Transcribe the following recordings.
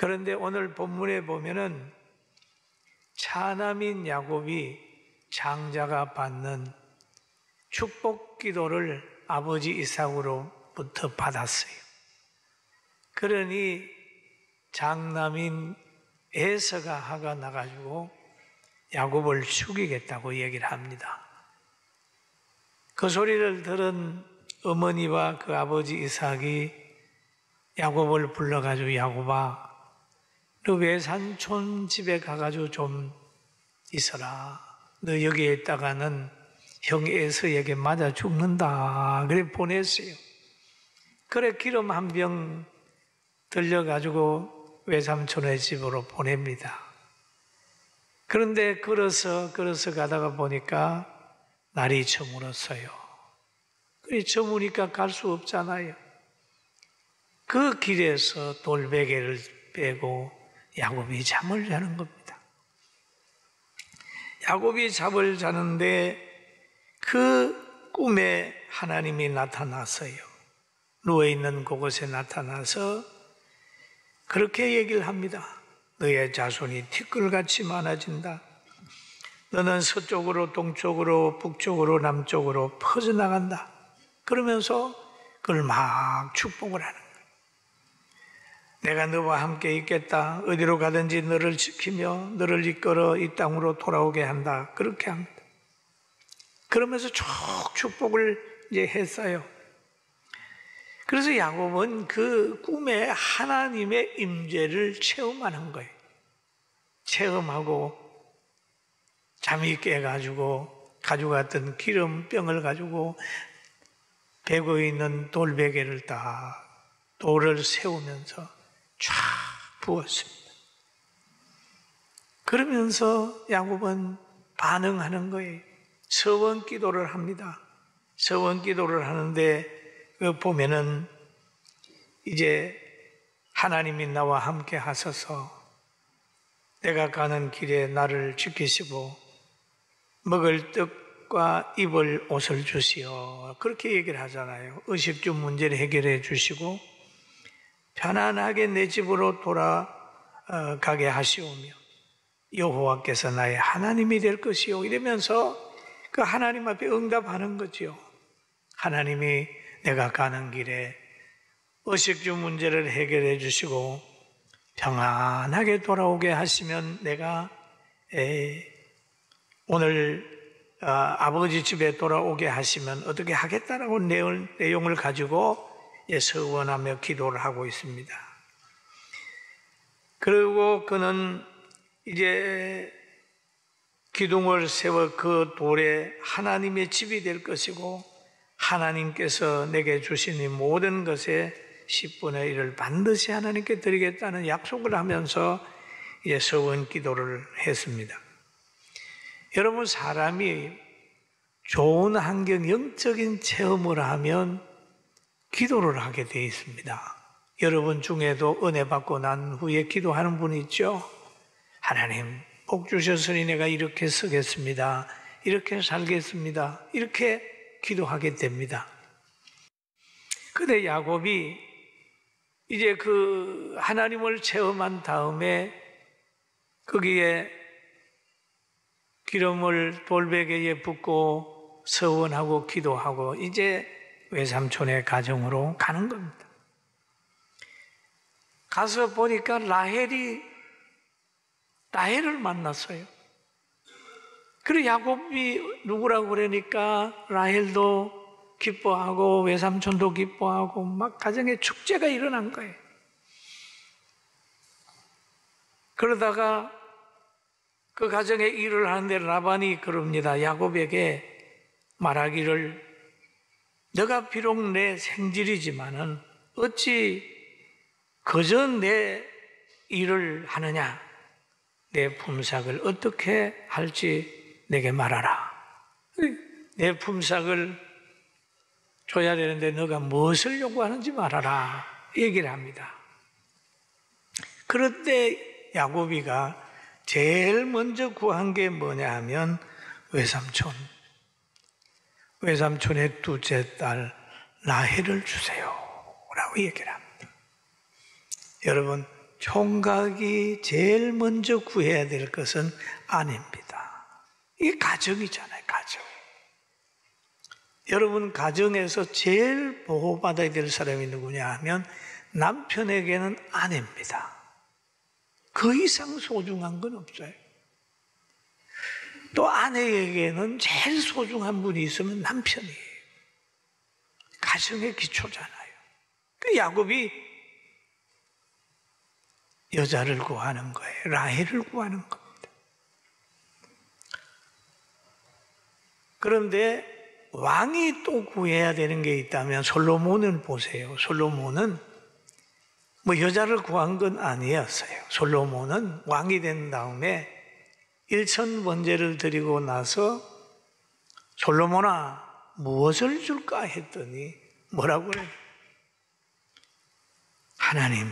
그런데 오늘 본문에 보면은 차남인 야곱이 장자가 받는 축복 기도를 아버지 이삭으로부터 받았어요. 그러니 장남인 에서가 화가 나가지고 야곱을 죽이겠다고 얘기를 합니다. 그 소리를 들은 어머니와 그 아버지 이삭이 야곱을 불러가지고 야곱아, 너 외삼촌 집에 가가지고 좀 있어라. 너 여기에 있다가는 형 에서에게 맞아 죽는다. 그래 보냈어요. 그래 기름 한 병 들려가지고 외삼촌의 집으로 보냅니다. 그런데 걸어서 가다가 보니까 날이 저물었어요. 그래 저무니까 갈 수 없잖아요. 그 길에서 돌베개를 빼고 야곱이 잠을 자는 겁니다. 야곱이 잠을 자는데 그 꿈에 하나님이 나타났어요. 누워있는 그곳에 나타나서 그렇게 얘기를 합니다. 너의 자손이 티끌같이 많아진다. 너는 서쪽으로 동쪽으로 북쪽으로 남쪽으로 퍼져나간다. 그러면서 그걸 막 축복을 하는 거예요. 내가 너와 함께 있겠다. 어디로 가든지 너를 지키며 너를 이끌어 이 땅으로 돌아오게 한다. 그렇게 합니다. 그러면서 쭉 축복을 이제 했어요. 그래서 야곱은 그 꿈에 하나님의 임재를 체험하는 거예요. 체험하고 잠이 깨가지고 가져갔던 기름병을 가지고 베고 있는 돌베개를 딱 돌을 세우면서 쫙 부었습니다. 그러면서 야곱은 반응하는 거예요. 서원 기도를 합니다. 서원 기도를 하는데 보면은 이제 하나님이 나와 함께 하소서, 내가 가는 길에 나를 지키시고 먹을 떡과 입을 옷을 주시오. 그렇게 얘기를 하잖아요. 의식주 문제를 해결해 주시고 편안하게 내 집으로 돌아가게 하시오며 여호와께서 나의 하나님이 될 것이요. 이러면서 그 하나님 앞에 응답하는 거지요. 하나님이 내가 가는 길에 의식주 문제를 해결해 주시고 평안하게 돌아오게 하시면 내가 오늘 아버지 집에 돌아오게 하시면 어떻게 하겠다라고 내용을 가지고 서원하며 기도를 하고 있습니다. 그리고 그는 이제 기둥을 세워 그 돌에 하나님의 집이 될 것이고 하나님께서 내게 주신 이 모든 것의 10분의 1을 반드시 하나님께 드리겠다는 약속을 하면서 이제 서원 기도를 했습니다. 여러분, 사람이 좋은 환경, 영적인 체험을 하면 기도를 하게 되어 있습니다. 여러분 중에도 은혜 받고 난 후에 기도하는 분이 있죠. 하나님, 복 주셨으니 내가 이렇게 쓰겠습니다. 이렇게 살겠습니다. 이렇게 기도하게 됩니다. 근데 야곱이 이제 그 하나님을 체험한 다음에 거기에 기름을 돌베개에 붓고 서원하고 기도하고 이제 외삼촌의 가정으로 가는 겁니다. 가서 보니까 라헬을 만났어요. 그리고 야곱이 누구라고 그러니까 라헬도 기뻐하고 외삼촌도 기뻐하고 막 가정에 축제가 일어난 거예요. 그러다가 그 가정에 일을 하는데 라반이 그럽니다. 야곱에게 말하기를 너가 비록 내 생질이지만은 어찌 그저 내 일을 하느냐? 내 품삯을 어떻게 할지 내게 말하라. 내 품삯을 줘야 되는데 너가 무엇을 요구하는지 말하라. 얘기를 합니다. 그런데 야곱이가 제일 먼저 구한 게 뭐냐 하면 외삼촌의 둘째 딸 라헬을 주세요 라고 얘기를 합니다. 여러분, 총각이 제일 먼저 구해야 될 것은 아내입니다. 이게 가정이잖아요, 가정. 여러분, 가정에서 제일 보호받아야 될 사람이 누구냐 하면 남편에게는 아내입니다. 그 이상 소중한 건 없어요. 또 아내에게는 제일 소중한 분이 있으면 남편이에요. 가정의 기초잖아요. 그 야곱이 여자를 구하는 거예요. 라헬을 구하는 겁니다. 그런데 왕이 또 구해야 되는 게 있다면 솔로몬을 보세요. 솔로몬은 뭐 여자를 구한 건 아니었어요. 솔로몬은 왕이 된 다음에 일천번제를 드리고 나서 솔로몬아 무엇을 줄까 했더니 뭐라고 그래요? 하나님,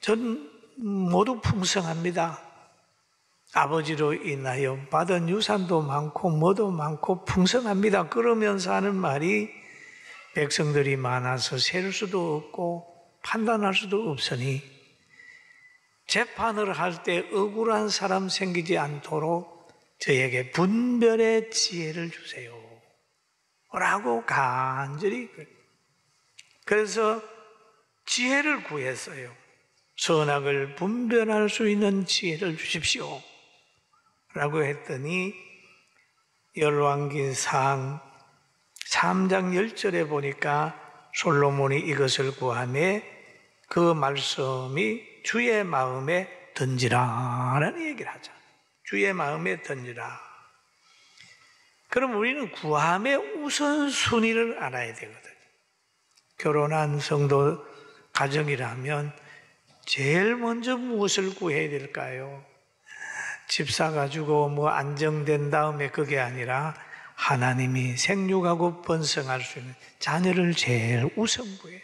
전 모두 풍성합니다. 아버지로 인하여 받은 유산도 많고 뭐도 많고 풍성합니다. 그러면서 하는 말이 백성들이 많아서 셀 수도 없고 판단할 수도 없으니 재판을 할 때 억울한 사람 생기지 않도록 저에게 분별의 지혜를 주세요 라고 간절히 그래서 지혜를 구했어요. 선악을 분별할 수 있는 지혜를 주십시오 라고 했더니 열왕기상 3장 10절에 보니까 솔로몬이 이것을 구하며 그 말씀이 주의 마음에 던지라 라는 얘기를 하죠. 주의 마음에 던지라. 그럼 우리는 구함의 우선순위를 알아야 되거든요. 결혼한 성도 가정이라면 제일 먼저 무엇을 구해야 될까요? 집 사가지고 뭐 안정된 다음에 그게 아니라 하나님이 생육하고 번성할 수 있는 자녀를 제일 우선 구해요.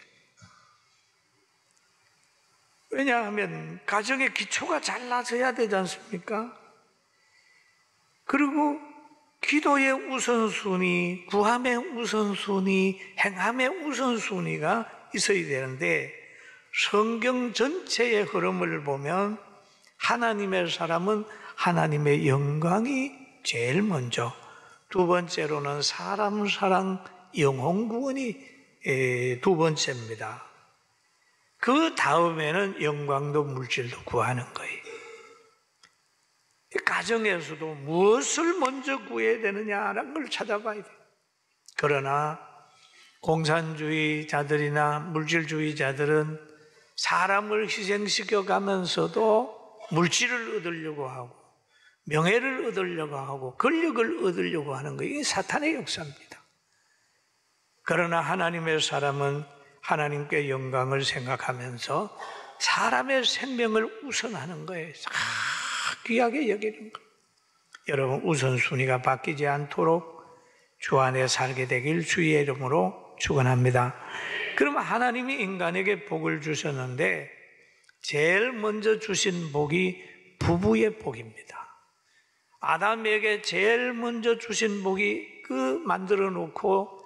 왜냐하면 가정의 기초가 잘라져야 되지 않습니까? 그리고 기도의 우선순위, 구함의 우선순위, 행함의 우선순위가 있어야 되는데 성경 전체의 흐름을 보면 하나님의 사람은 하나님의 영광이 제일 먼저, 두 번째로는 사람 사랑 영혼 구원이 두 번째입니다. 그 다음에는 영광도 물질도 구하는 거예요. 가정에서도 무엇을 먼저 구해야 되느냐라는 걸 찾아봐야 돼요. 그러나 공산주의자들이나 물질주의자들은 사람을 희생시켜 가면서도 물질을 얻으려고 하고 명예를 얻으려고 하고 권력을 얻으려고 하는 거예요. 이게 사탄의 역사입니다. 그러나 하나님의 사람은 하나님께 영광을 생각하면서 사람의 생명을 우선하는 거예요. 귀하게 여기는 거예요. 여러분 우선순위가 바뀌지 않도록 주 안에 살게 되길 주의 이름으로 축원합니다. 그러면 하나님이 인간에게 복을 주셨는데 제일 먼저 주신 복이 부부의 복입니다. 아담에게 제일 먼저 주신 복이 그 만들어 놓고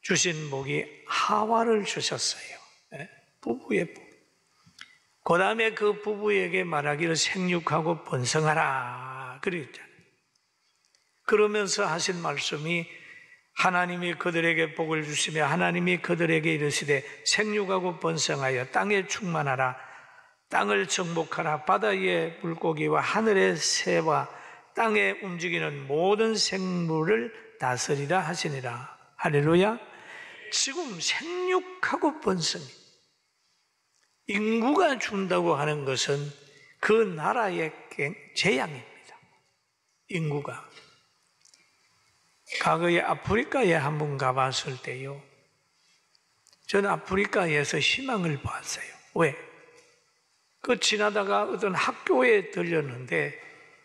주신 복이 하와를 주셨어요. 부부의 복. 그 다음에 그 부부에게 말하기를 생육하고 번성하라 그랬잖아요. 그러면서 하신 말씀이 하나님이 그들에게 복을 주시며 하나님이 그들에게 이르시되 생육하고 번성하여 땅에 충만하라. 땅을 정복하라. 바다의 물고기와 하늘의 새와 땅에 움직이는 모든 생물을 다스리라 하시니라. 할렐루야. 지금 생육하고 번성이 인구가 준다고 하는 것은 그 나라의 재앙입니다. 인구가. 과거에 아프리카에 한번 가봤을 때요, 저는 아프리카에서 희망을 봤어요. 왜? 그 지나다가 어떤 학교에 들렸는데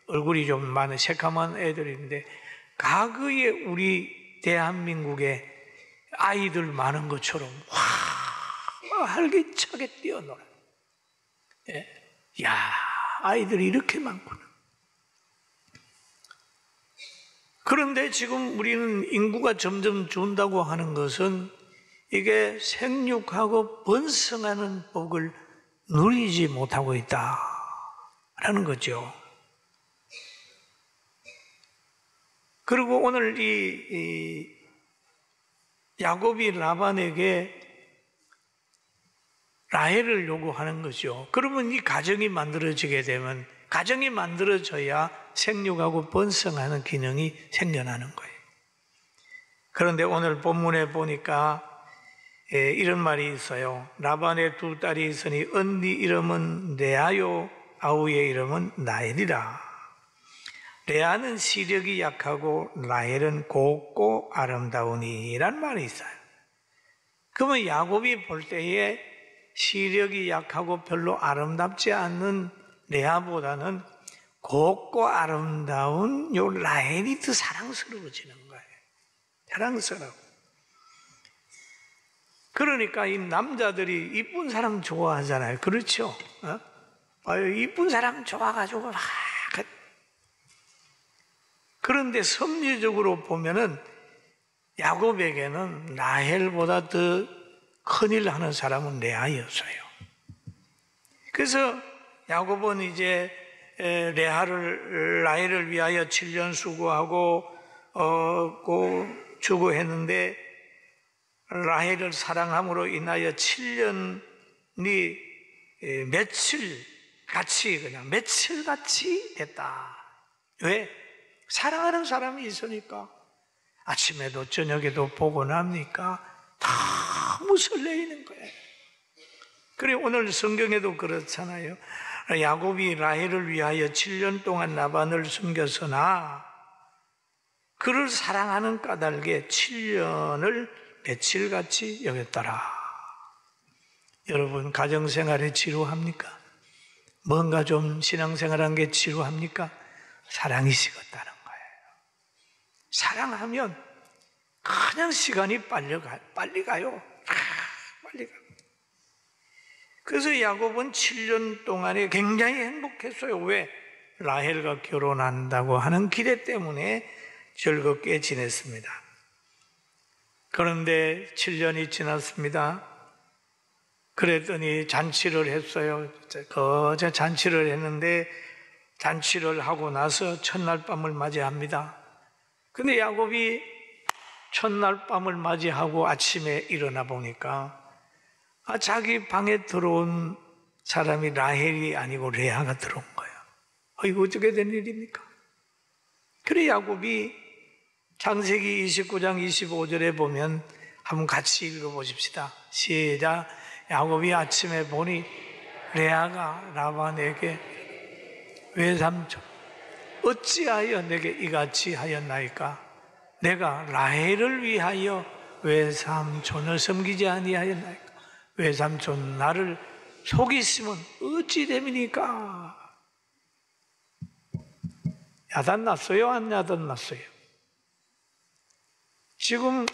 얼굴이 좀 많은 새카만 애들인데 과거에 우리 대한민국에 아이들 많은 것처럼 활기차게 뛰어놀아요. 야, 아이들이 이렇게 많구나. 그런데 지금 우리는 인구가 점점 준다고 하는 것은 이게 생육하고 번성하는 복을 누리지 못하고 있다라는 거죠. 그리고 오늘 이 야곱이 라반에게 라헬을 요구하는 거죠. 그러면 이 가정이 만들어지게 되면, 가정이 만들어져야 생육하고 번성하는 기능이 생겨나는 거예요. 그런데 오늘 본문에 보니까 이런 말이 있어요. 라반의 두 딸이 있으니 언니 이름은 레아요, 아우의 이름은 라헬이라. 레아는 시력이 약하고 라헬은 곱고 아름다우니 라는 말이 있어요. 그러면 야곱이 볼 때에 시력이 약하고 별로 아름답지 않는 레아보다는 곱고 아름다운 요 라헬이 더 사랑스러워지는 거예요. 사랑스러워. 그러니까 이 남자들이 이쁜 사람 좋아하잖아요. 그렇죠? 이쁜 사람 좋아가지고 막. 그런데 섭리적으로 보면은 야곱에게는 라헬보다 더 큰일 하는 사람은 레아였어요. 그래서 야곱은 이제 라헬을 위하여 7년 수고하고 주고했는데 라헬을 사랑함으로 인하여 7년이 며칠같이 됐다. 왜? 사랑하는 사람이 있으니까. 아침에도 저녁에도 보고 나니까 너무 설레이는 거예요. 그래 오늘 성경에도 그렇잖아요. 야곱이 라헬을 위하여 7년 동안 라반을 숨겼으나 그를 사랑하는 까닭에 7년을 며칠같이 여겼더라. 여러분 가정생활에 지루합니까? 뭔가 좀 신앙생활한 게 지루합니까? 사랑이 식었다는 거예요. 사랑하면 그냥 시간이 빨리 가요. 빨리 가요. 그래서 야곱은 7년 동안에 굉장히 행복했어요. 왜? 라헬과 결혼한다고 하는 기대 때문에 즐겁게 지냈습니다. 그런데 7년이 지났습니다. 그랬더니 잔치를 했어요. 거저 잔치를 했는데 잔치를 하고 나서 첫날 밤을 맞이합니다. 근데 야곱이 첫날 밤을 맞이하고 아침에 일어나 보니까 자기 방에 들어온 사람이 라헬이 아니고 레아가 들어온 거예요. 이거 어떻게 된 일입니까? 그래 야곱이 창세기 29장 25절에 보면 한번 같이 읽어보십시다. 시작. 야곱이 아침에 보니 레아가 라반에게 외삼촌 어찌하여 내게 이같이 하였나이까? 내가 라헬을 위하여 외삼촌을 섬기지 아니하였나이까? 외삼촌 나를 속이시면 어찌 됨이니까? 야단났어요? 안 야단났어요? 지금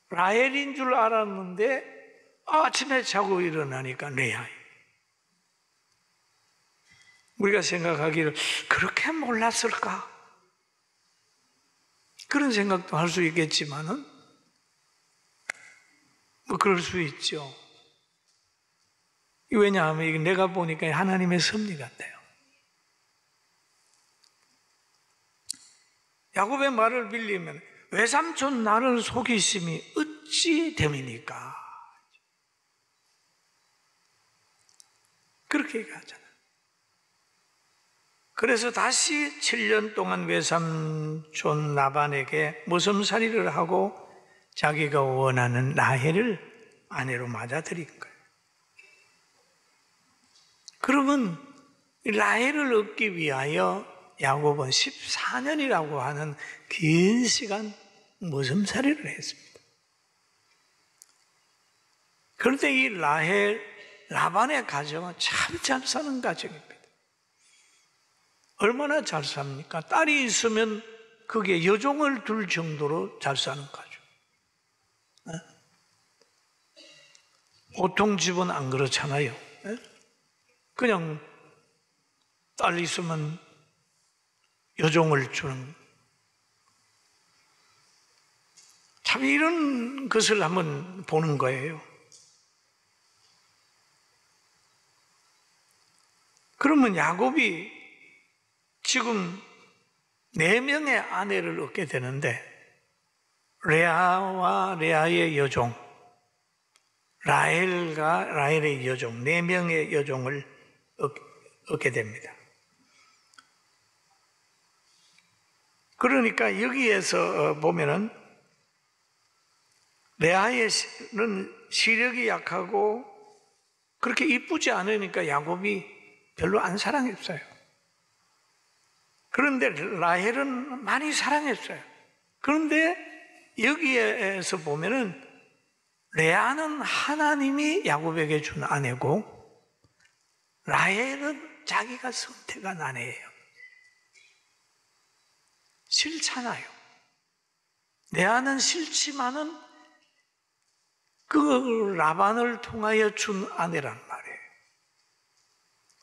라헬인 줄 알았는데 아침에 자고 일어나니까 레아예요. 우리가 생각하기를 그렇게 몰랐을까? 그런 생각도 할 수 있겠지만은 뭐 그럴 수 있죠. 왜냐하면 이게 내가 보니까 하나님의 섭리 같아요. 야곱의 말을 빌리면 외삼촌 나를 속이심이 어찌 됨이니까? 그렇게 얘기하잖아요. 그래서 다시 7년 동안 외삼촌 라반에게 모섬살이를 하고 자기가 원하는 라헬을 아내로 맞아들인 거예요. 그러면 라헬을 얻기 위하여 야곱은 14년이라고 하는 긴 시간 모섬살이를 했습니다. 그런데 이 라반의 가정은 참 잘 사는 가정입니다. 얼마나 잘 삽니까? 딸이 있으면 그게 여종을 둘 정도로 잘 사는 가정. 보통 집은 안 그렇잖아요. 그냥 딸 있으면 여종을 주는. 참 이런 것을 한번 보는 거예요. 그러면 야곱이 지금 4명의 아내를 얻게 되는데 레아와 레아의 여종, 라헬과 라헬의 여종, 4명의 여종을 얻게 됩니다. 그러니까 여기에서 보면은 레아는 시력이 약하고 그렇게 이쁘지 않으니까 야곱이 별로 안 사랑했어요. 그런데 라헬은 많이 사랑했어요. 그런데 여기에서 보면은 레아는 하나님이 야곱에게 준 아내고 라헬은 자기가 선택한 아내예요. 싫잖아요. 레아는 싫지만은 그 라반을 통하여 준 아내란 말이에요.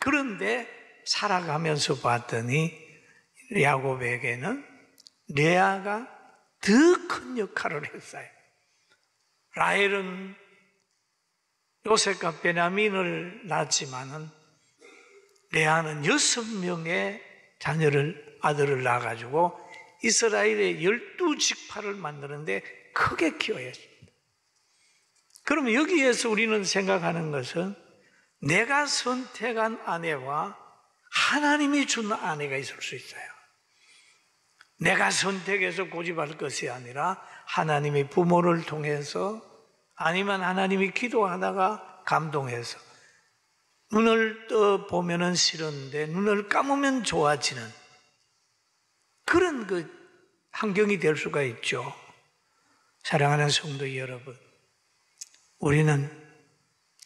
그런데 살아가면서 봤더니 야곱에게는 레아가 더 큰 역할을 했어요. 라헬은 요셉과 베냐민을 낳았지만은 레아는 6명의 아들을 낳아가지고 이스라엘의 12지파를 만드는데 크게 기여했습니다. 그러면 여기에서 우리는 생각하는 것은 내가 선택한 아내와 하나님이 준 아내가 있을 수 있어요. 내가 선택해서 고집할 것이 아니라 하나님이 부모를 통해서 아니면 하나님이 기도하다가 감동해서 눈을 떠 보면은 싫은데 눈을 감으면 좋아지는 그런 환경이 될 수가 있죠. 사랑하는 성도 여러분, 우리는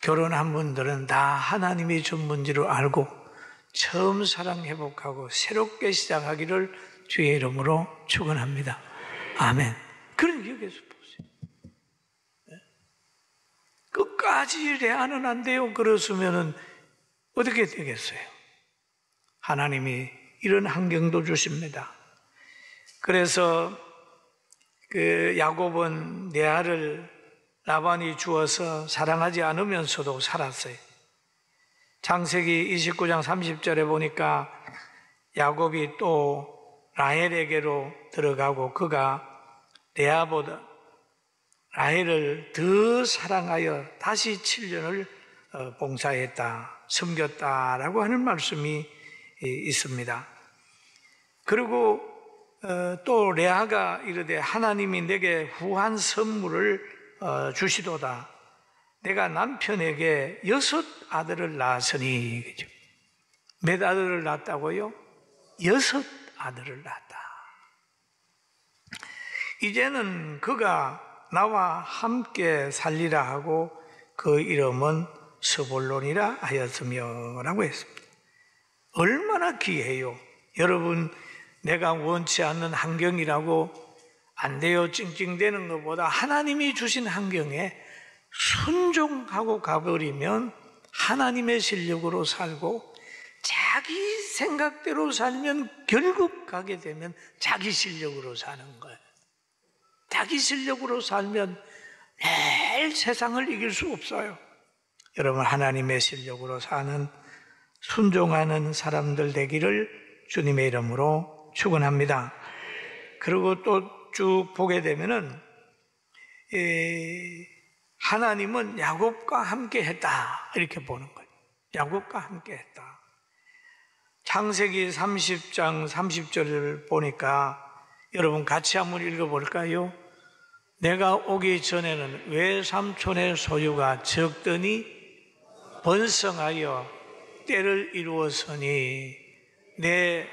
결혼한 분들은 다 하나님이 준 문제를 알고 처음 사랑 회복하고 새롭게 시작하기를 주의 이름으로 축원합니다. 아멘. 그럼 여기서 보세요. 끝까지 레아는 안 돼요. 그랬으면은 어떻게 되겠어요? 하나님이 이런 환경도 주십니다. 그래서 야곱은 레아를 라반이 주어서 사랑하지 않으면서도 살았어요. 창세기 29장 30절에 보니까 야곱이 또 라헬에게로 들어가고 그가 레아보다 라헬을 더 사랑하여 다시 7년을 봉사했다, 섬겼다라고 하는 말씀이 있습니다. 그리고 또 레아가 이르되 하나님이 내게 후한 선물을 주시도다. 내가 남편에게 6 아들을 낳았으니, 그죠? 몇 아들을 낳았다고요? 6 아들을 낳았다. 이제는 그가 나와 함께 살리라 하고 그 이름은 스불론이라 하였으며 라고 했습니다. 얼마나 귀해요. 여러분, 내가 원치 않는 환경이라고 안 돼요 찡찡대는 것보다 하나님이 주신 환경에 순종하고 가버리면 하나님의 실력으로 살고 자기 생각대로 살면 결국 가게 되면 자기 실력으로 사는 거예요. 자기 실력으로 살면 매일 세상을 이길 수 없어요. 여러분, 하나님의 실력으로 사는 순종하는 사람들 되기를 주님의 이름으로 축원합니다. 그리고 또 쭉 보게 되면은 하나님은 야곱과 함께 했다 이렇게 보는 거예요. 야곱과 함께 했다. 창세기 30장 30절을 보니까 여러분 같이 한번 읽어볼까요? 내가 오기 전에는 외삼촌의 소유가 적더니 번성하여 때를 이루었으니 내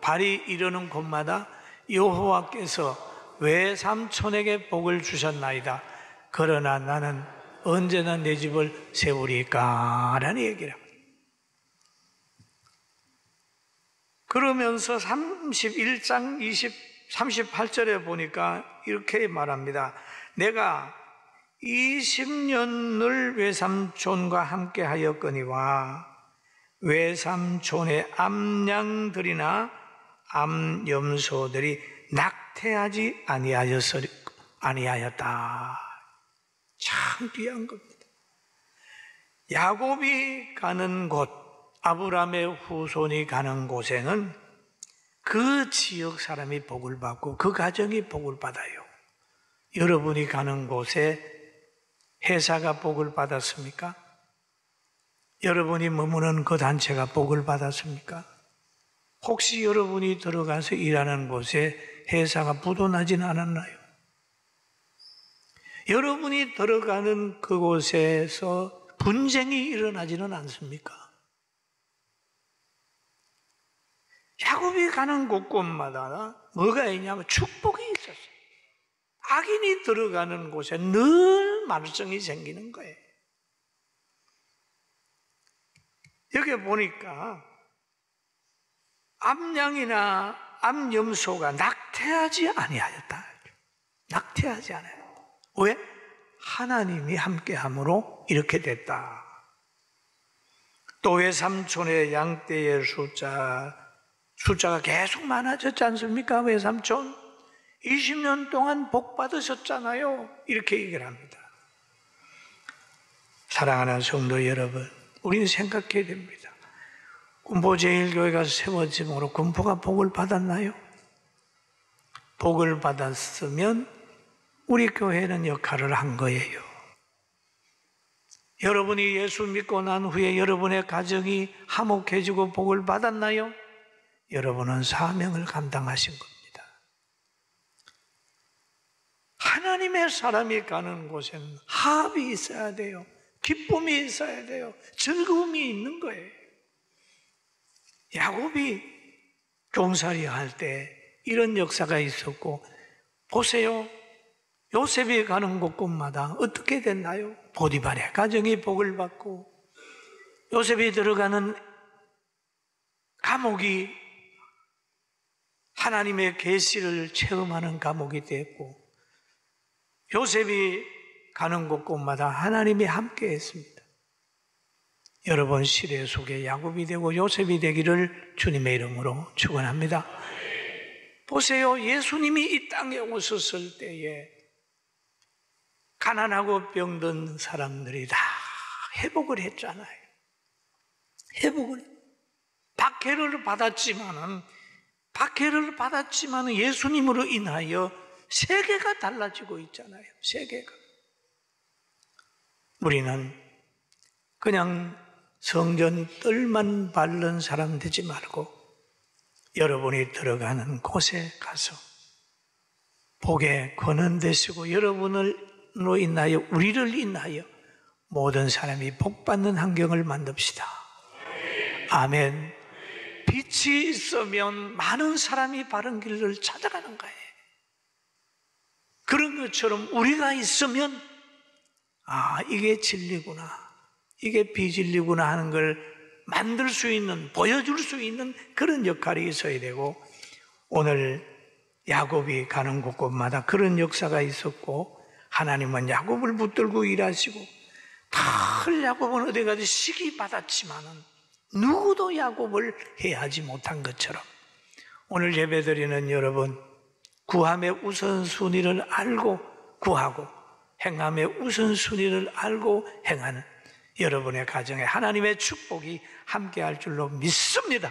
발이 이르는 곳마다 여호와께서 외삼촌에게 복을 주셨나이다. 그러나 나는 언제나 내 집을 세우리까 라는 얘기를 합니다. 그러면서 31장 38절에 보니까 이렇게 말합니다. 내가 20년을 외삼촌과 함께 하였거니와 외삼촌의 암양들이나 암염소들이 낙태하지 아니하였다. 참 귀한 겁니다. 야곱이 가는 곳, 아브라함의 후손이 가는 곳에는 그 지역 사람이 복을 받고 그 가정이 복을 받아요. 여러분이 가는 곳에 회사가 복을 받았습니까? 여러분이 머무는 그 단체가 복을 받았습니까? 혹시 여러분이 들어가서 일하는 곳에 회사가 부도나진 않았나요? 여러분이 들어가는 그곳에서 분쟁이 일어나지는 않습니까? 야곱이 가는 곳곳마다 뭐가 있냐면 축복이 있었어요. 악인이 들어가는 곳에 늘 말썽이 생기는 거예요. 여기 보니까 암양이나 암염소가 낙태하지 아니하였다. 낙태하지 않아요. 왜? 하나님이 함께함으로 이렇게 됐다. 또 외삼촌의 양떼의 숫자가 계속 많아졌지 않습니까? 외삼촌 20년 동안 복 받으셨잖아요. 이렇게 얘기를 합니다. 사랑하는 성도 여러분, 우리는 생각해야 됩니다. 군포제일교회가 세워짐으로 군포가 복을 받았나요? 복을 받았으면 우리 교회는 역할을 한 거예요. 여러분이 예수 믿고 난 후에 여러분의 가정이 화목해지고 복을 받았나요? 여러분은 사명을 감당하신 겁니다. 하나님의 사람이 가는 곳에는 화합이 있어야 돼요. 기쁨이 있어야 돼요. 즐거움이 있는 거예요. 야곱이 종살이 할 때 이런 역사가 있었고, 보세요. 요셉이 가는 곳곳마다 어떻게 됐나요? 보디발의 가정이 복을 받고, 요셉이 들어가는 감옥이 하나님의 계시를 체험하는 감옥이 됐고, 요셉이 가는 곳곳마다 하나님이 함께 했습니다. 여러분 시대 속에 야곱이 되고 요셉이 되기를 주님의 이름으로 축원합니다. 보세요. 예수님이 이 땅에 오셨을 때에 가난하고 병든 사람들이 다 회복을 했잖아요. 박해를 받았지만은 예수님으로 인하여 세계가 달라지고 있잖아요. 세계가. 우리는 그냥 성전 뜰만 밟는 사람 되지 말고 여러분이 들어가는 곳에 가서 복의 근원 되시고 여러분으로 인하여 우리를 인하여 모든 사람이 복받는 환경을 만듭시다. 아멘. 빛이 있으면 많은 사람이 바른 길을 찾아가는 거예요. 그런 것처럼 우리가 있으면 이게 진리구나, 이게 비진리구나 하는 걸 만들 수 있는, 보여줄 수 있는 그런 역할이 있어야 되고, 오늘 야곱이 가는 곳곳마다 그런 역사가 있었고, 하나님은 야곱을 붙들고 일하시고, 늘 야곱은 어디 가서 시기 받았지만은 누구도 야곱을 해하지 못한 것처럼 오늘 예배드리는 여러분, 구함의 우선순위를 알고 구하고 행함의 우선순위를 알고 행하는 여러분의 가정에 하나님의 축복이 함께할 줄로 믿습니다.